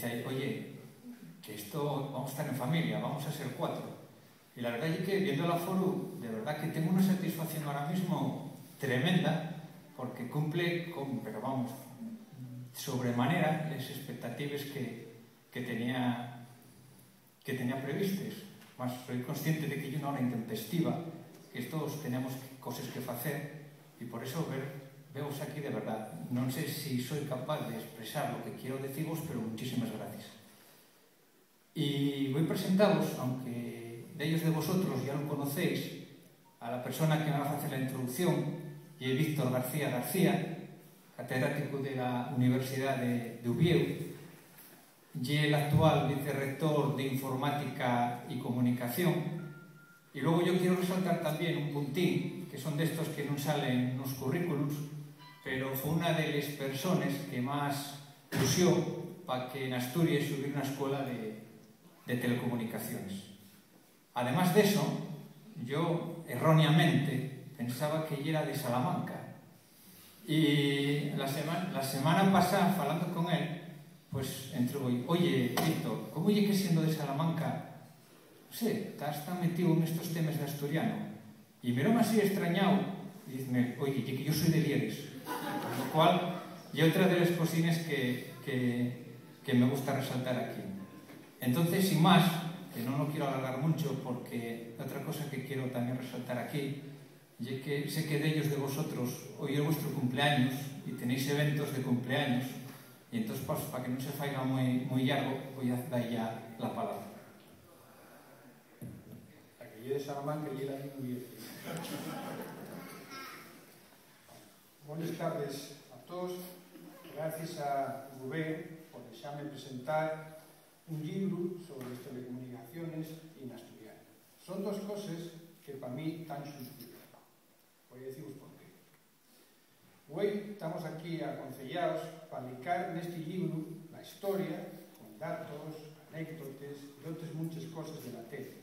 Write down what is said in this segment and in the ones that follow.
dice, oye, que esto vamos a estar en familia, vamos a ser 4. Y la verdad es que viendo el aforo, de verdad que tengo una satisfacción ahora mismo tremenda, porque cumple con, pero vamos, sobremanera las expectativas que tenía previstes. Mas soy consciente de que hay una hora intempestiva, que todos tenemos cosas que hacer, y por eso veos aquí de verdad. No sé si soy capaz de expresar lo que quiero deciros, pero muchísimas gracias. Y voy a presentaros, aunque de ellos de vosotros ya lo conocéis, a la persona que me va a hacer la introducción, y es Víctor García García, catedrático de la Universidad de Uvieu, y el actual vicerrector de Informática y Comunicación. Y luego yo quiero resaltar también un puntín, que son de estos que no salen en los currículums, pero fue una de las personas que más pusió para que en Asturias hubiera una escuela de telecomunicaciones. Además de eso, yo erróneamente pensaba que ella era de Salamanca. Y la semana pasada, hablando con él, pues entró y, oye, Víctor, ¿cómo oye que siendo de Salamanca, no sé, estás tan metido en estos temas de asturiano? Y miróme así extrañado y dice, oye, que yo soy de Lieres. Por lo cual, y otra de las cosines que me gusta resaltar aquí. Entonces, sin más, que no lo quiero alargar mucho, porque otra cosa que quiero también resaltar aquí, y es que sé que de ellos de vosotros hoy es vuestro cumpleaños y tenéis eventos de cumpleaños, y entonces, pues, para que no se faiga muy largo, voy a dar ya la palabra. La que yo de Salamanca y la de muy bien. Buenas tardes a todos. Gracias a Rubén por dejarme presentar un libro sobre las telecomunicaciones en asturiano. Son dos cosas que para mí tan suscriben. Voy a deciros por qué. Hoy estamos aquí aconsellados para aplicar en este libro la historia, con datos, anécdotas y otras muchas cosas de la tele.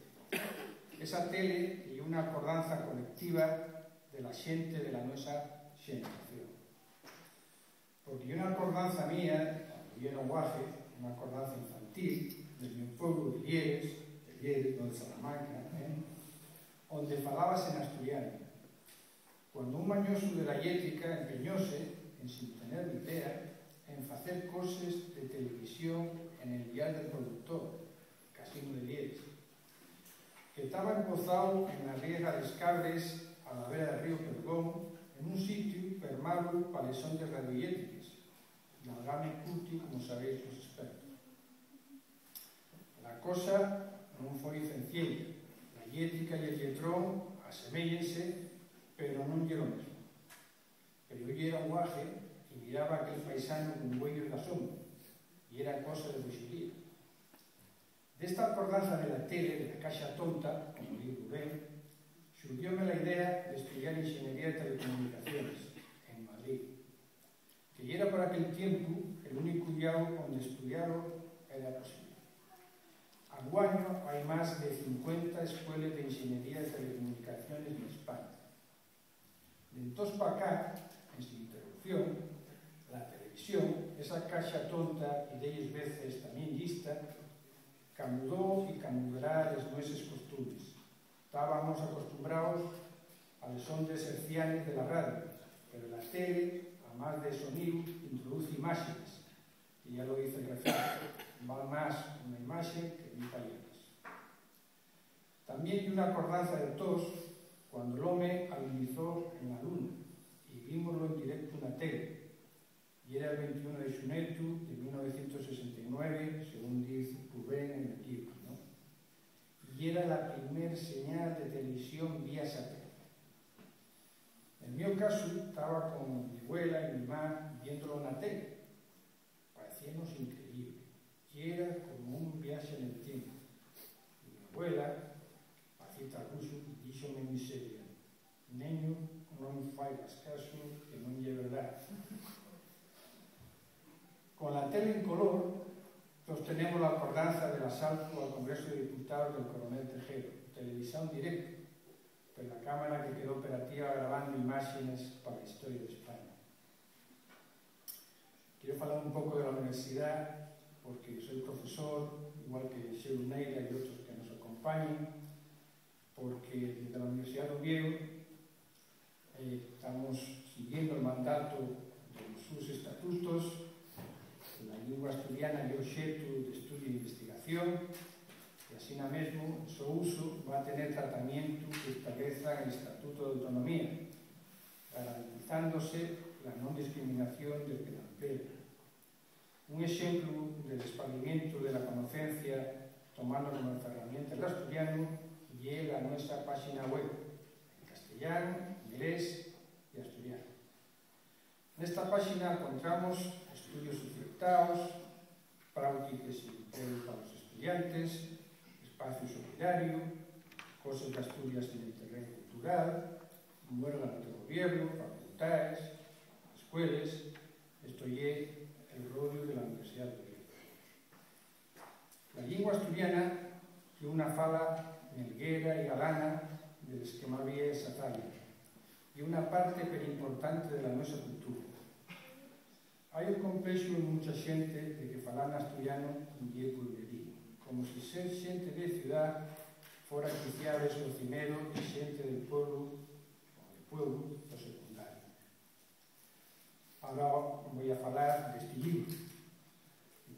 Esa tele y una acordanza colectiva de la gente de la nuestra generación. Porque una acordanza mía, cuando yo era guaje, una acordanza infantil, del meu pueblo de Lieres, no de Salamanca, onde falabas en asturiano. Cuando un mañoso de la yética empeñóse, en sin tener ni idea, en facer cosas de televisión en el dial del productor, Casino de Lieres, que estaba empozado en la riega de Escabres, a la vera del río Pergón, en un sitio permado para les ondas radioyéticas, de algame cultio, como sabéis os expertos. La cosa non foi sencilla. La yética e el lletrón aseméllense, pero non lle lo mesmo. Pero eu era guaje e miraba aquel paisano con huellos da sombra, e era cosa de buxería. Desta acordanza de la tele, de la caixa tonta, como digo ben, surgióme la idea de estudiar Ingeniería de Telecomunicaciones en Madrid, que era por aquel tiempo el único diálogo onde estudiarlo era posible. Anguaño hai máis de 50 escuelas de Ingeniería de Telecomunicaciones en España. De entós para cá, en sin interrupción, la televisión, esa caixa tonta e delles veces tamén lista, camudou e camudará as nuestras costumes. Estábamos acostumbrados a las ondas hercianas de la radio, pero la tele, a más de sonido, introduce imágenes, y ya lo dice el refrán, vale más una imagen que 1000 palabras. También hay una acordanza de todos cuando el hombre agonizó en la luna, y vimoslo en directo en la tele, y era el 21 de xuneto de 1969, según dice Rubén en el libro, ¿no? Y era la primera señal de televisión vía satélite. En mi caso, estaba con mi abuela y mi mamá viéndolo en la tele. Parecíamos increíble. Y era como un viaje en el tiempo. Y mi abuela, Pacita Russo, díxome en miseria: neño, non faigas caso, que non é verdade. Con la tele en color, sostenemos la acordanza del asalto al Congreso de Diputados del Coronel Tejero, televisión directa, por la cámara que quedó operativa grabando imágenes para la historia de España. Quiero hablar un poco de la universidad, porque soy profesor, igual que Xeu Neira y otros que nos acompañen, porque desde la Universidad de Oviedo estamos siguiendo el mandato de sus estatutos. La lingua asturiana é obxecto de estudio e investigación, e así mesmo o seu uso va a tener tratamiento que estableza el Estatuto de Autonomía, garantizándose la non discriminación del que la emplea. Un exemplo del expandimiento de la conocencia tomando como herramienta el asturiano y la nuestra página web en castellano, inglés y asturiano. En esta página encontramos estudios ofertados, prácticas y empleos para los estudiantes, espacio solidario, cosas de Asturias en el terreno cultural, un órgano de gobierno, facultades, escuelas. Esto es el rollo de la Universidad de Oviedo. La lingua asturiana tiene una fala melguera y galana del esquema vía esa talla, y una parte pero importante de la nuestra cultura. Hay un complexo en mucha xente de que falar asturiano é pulverín, como se ser xente de ciudad fora quiciables o cimero e xente del pueblo do secundario. Ahora voy a falar deste libro,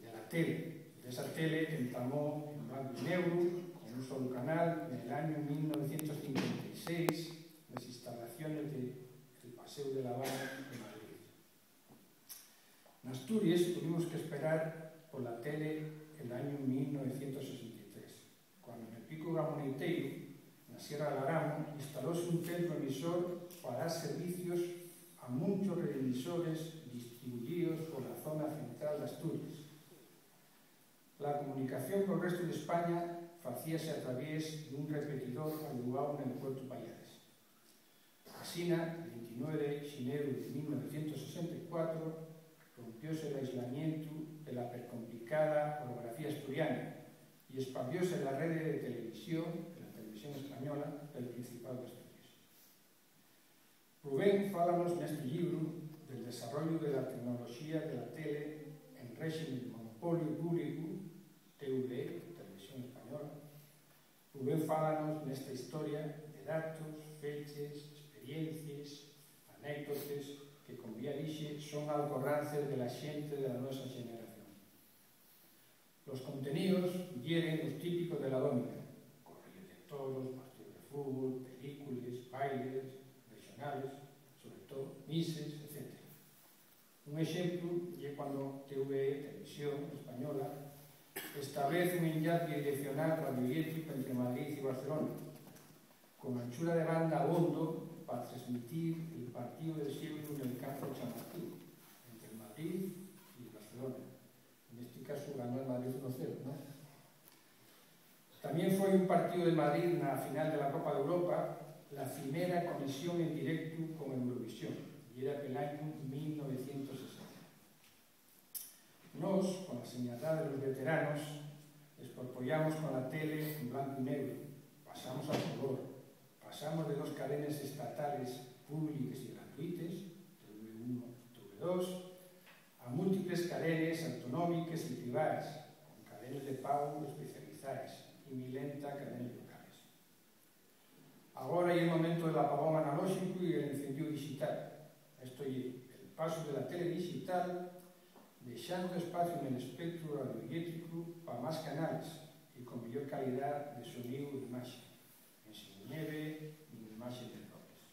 de la tele. Esa tele que entamó en blanco y negro, con un solo canal, en el año 1956, las instalaciones del Paseo de la Habana en Madrid. En Asturias tuvimos que esperar por la tele el año 1963, cuando en el Pico Gamoniteiro, en la Sierra del Aramo, instalóse un centro emisor para dar servicios a muchos reemisores distribuidos por la zona central de Asturias. La comunicación con el resto de España facíase a través de un repetidor alugado en el Puerto Payares. Asina, el 29 de xaneiro de 1964, rompióse el aislamiento de la percomplicada orografía asturiana y expandióse la red de televisión, de la televisión española, del Principado de Asturias. Rubén fálanos neste libro del desarrollo de la tecnología de la tele en régimen de monopolio público, TVE, Televisión Española. Rubén fálanos nesta historia de datos, fechas, experiencias, anécdotas que, como ya dije, son alcorrances de la xente de la nuestra generación. Los contenidos hieren los típicos de la dómica: corridas de toros, partidos de fútbol, películas, bailes regionales, sobre todo mises, etc. Un exemplo é cando TVE, Televisión Española, establece un enllace direccional radioeléctrico entre Madrid y Barcelona, con anchura de banda abondo para transmitir el partido de siempre en el campo Chamartín, entre Madrid y Barcelona. En este caso ganó el Madrid 1-0, ¿no? También fue un partido de Madrid en la final de la Copa de Europa, la primera conexión en directo con Eurovisión, y era el año 1960. Nos, con la señalada de los veteranos, expropiamos con la tele en blanco y negro, pasamos al color, pasamos de dos cadenas estatales públicas y gratuitas, TV1, TV2, a múltiples cadenas autonómicas y privadas, con cadenas de pago especializadas y milenta cadenas locales. Ahora hay el momento del apagón analógico y el encendido digital. Esto es el paso de la tele digital, dejando espacio en el espectro radioeléctrico para más canales y con mayor calidad de sonido e imagen, en seminieve y en imagen de colores.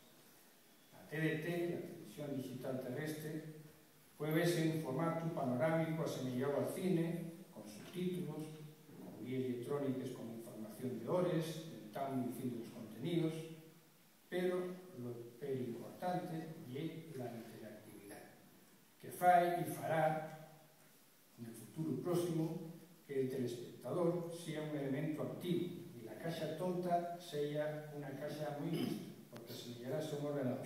La TDT, la televisión digital terrestre, puede verse en un formato panorámico asemejado al cine, con subtítulos, con guías electrónicas con información de horas, del tan y fin de los contenidos, pero lo importante es la interactividad, que fai e fará en el futuro próximo que el telespectador sea un elemento activo y la caja tonta sea una caja muy lista, porque se llegará a ser un ordenador.